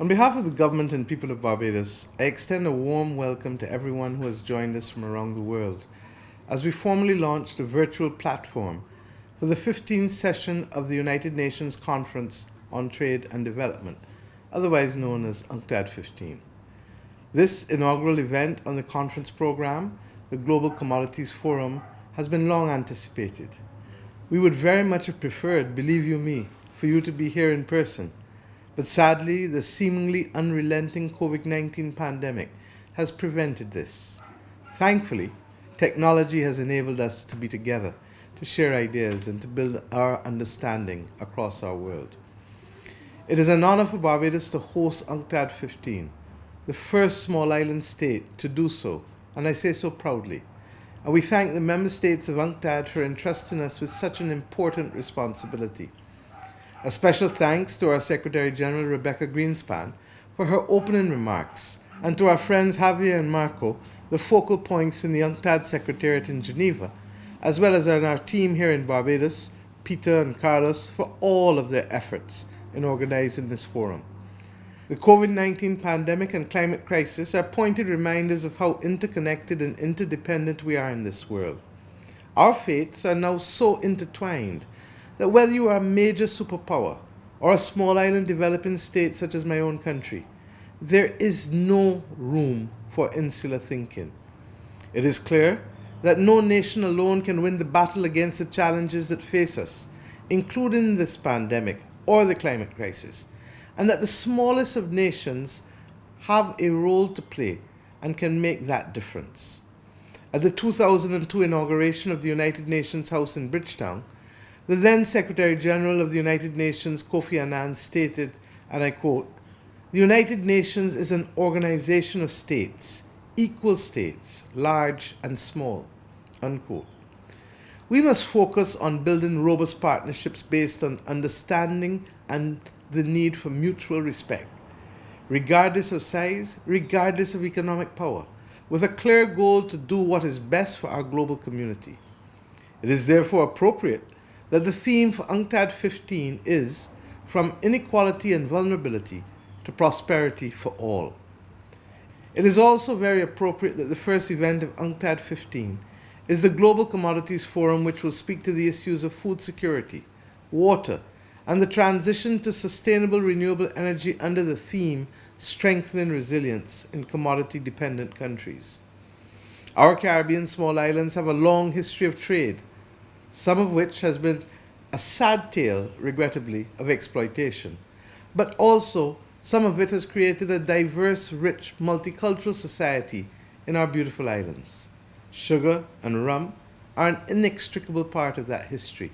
On behalf of the government and people of Barbados, I extend a warm welcome to everyone who has joined us from around the world as we formally launched a virtual platform for the 15th session of the United Nations Conference on Trade and Development, otherwise known as UNCTAD 15. This inaugural event on the conference program, the Global Commodities Forum, has been long anticipated. We would very much have preferred, believe you me, for you to be here in person. But sadly, the seemingly unrelenting COVID-19 pandemic has prevented this. Thankfully, technology has enabled us to be together, to share ideas, and to build our understanding across our world. It is an honor for Barbados to host UNCTAD 15, the first small island state to do so, and I say so proudly. And we thank the member states of UNCTAD for entrusting us with such an important responsibility. A special thanks to our Secretary General Rebecca Greenspan for her opening remarks, and to our friends Javier and Marco, the focal points in the UNCTAD Secretariat in Geneva, as well as our team here in Barbados, Peter and Carlos, for all of their efforts in organizing this forum. The COVID-19 pandemic and climate crisis are pointed reminders of how interconnected and interdependent we are in this world. Our fates are now so intertwined that whether you are a major superpower or a small island developing state such as my own country, there is no room for insular thinking. It is clear that no nation alone can win the battle against the challenges that face us, including this pandemic or the climate crisis, and that the smallest of nations have a role to play and can make that difference. At the 2002 inauguration of the United Nations House in Bridgetown, the then Secretary General of the United Nations, Kofi Annan, stated, and I quote, "The United Nations is an organization of states, equal states, large and small," unquote. We must focus on building robust partnerships based on understanding and the need for mutual respect, regardless of size, regardless of economic power, with a clear goal to do what is best for our global community. It is therefore appropriate that the theme for UNCTAD 15 is From Inequality and Vulnerability to Prosperity for All. It is also very appropriate that the first event of UNCTAD 15 is the Global Commodities Forum, which will speak to the issues of food security, water, and the transition to sustainable renewable energy under the theme Strengthening Resilience in Commodity-Dependent Countries. Our Caribbean small islands have a long history of trade, some of which has been a sad tale, regrettably, of exploitation, but also some of it has created a diverse, rich, multicultural society in our beautiful islands. Sugar and rum are an inextricable part of that history,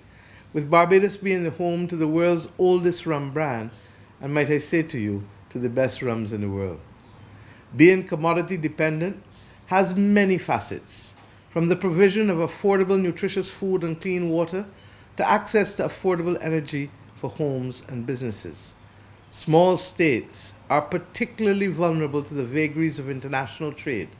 with Barbados being the home to the world's oldest rum brand, and might I say to you, to the best rums in the world. Being commodity dependent has many facets, from the provision of affordable, nutritious food and clean water to access to affordable energy for homes and businesses. Small states are particularly vulnerable to the vagaries of international trade,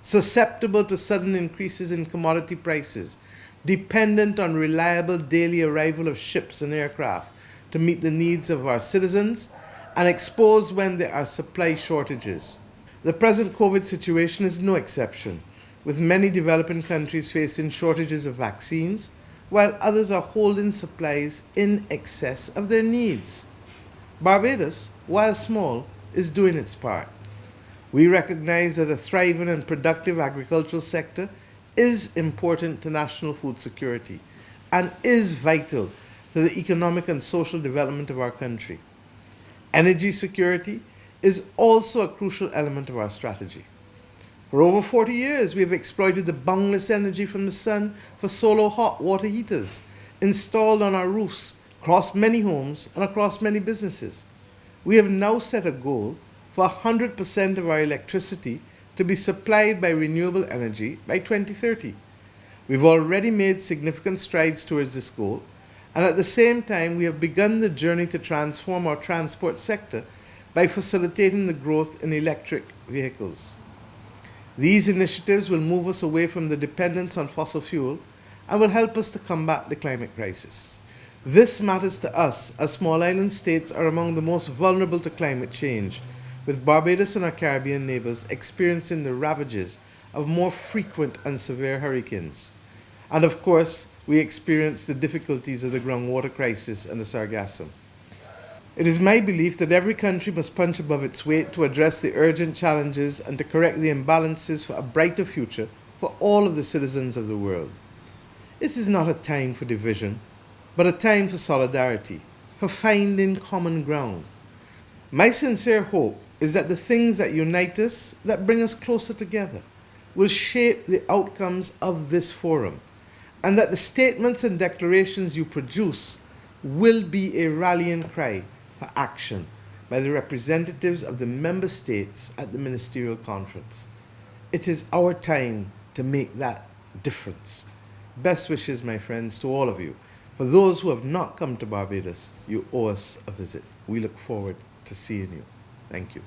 susceptible to sudden increases in commodity prices, dependent on reliable daily arrival of ships and aircraft to meet the needs of our citizens, and exposed when there are supply shortages. The present COVID situation is no exception, with many developing countries facing shortages of vaccines, while others are holding supplies in excess of their needs. Barbados, while small, is doing its part. We recognize that a thriving and productive agricultural sector is important to national food security and is vital to the economic and social development of our country. Energy security is also a crucial element of our strategy. For over 40 years, we have exploited the boundless energy from the sun for solar hot water heaters installed on our roofs across many homes and across many businesses. We have now set a goal for 100% of our electricity to be supplied by renewable energy by 2030. We've already made significant strides towards this goal, and at the same time, we have begun the journey to transform our transport sector by facilitating the growth in electric vehicles. These initiatives will move us away from the dependence on fossil fuel and will help us to combat the climate crisis. This matters to us, as small island states are among the most vulnerable to climate change, with Barbados and our Caribbean neighbours experiencing the ravages of more frequent and severe hurricanes. And of course, we experience the difficulties of the groundwater crisis and the sargassum. It is my belief that every country must punch above its weight to address the urgent challenges and to correct the imbalances for a brighter future for all of the citizens of the world. This is not a time for division, but a time for solidarity, for finding common ground. My sincere hope is that the things that unite us, that bring us closer together, will shape the outcomes of this forum, and that the statements and declarations you produce will be a rallying cry for action by the representatives of the member states at the Ministerial Conference. It is our time to make that difference. Best wishes, my friends, to all of you. For those who have not come to Barbados, you owe us a visit. We look forward to seeing you. Thank you.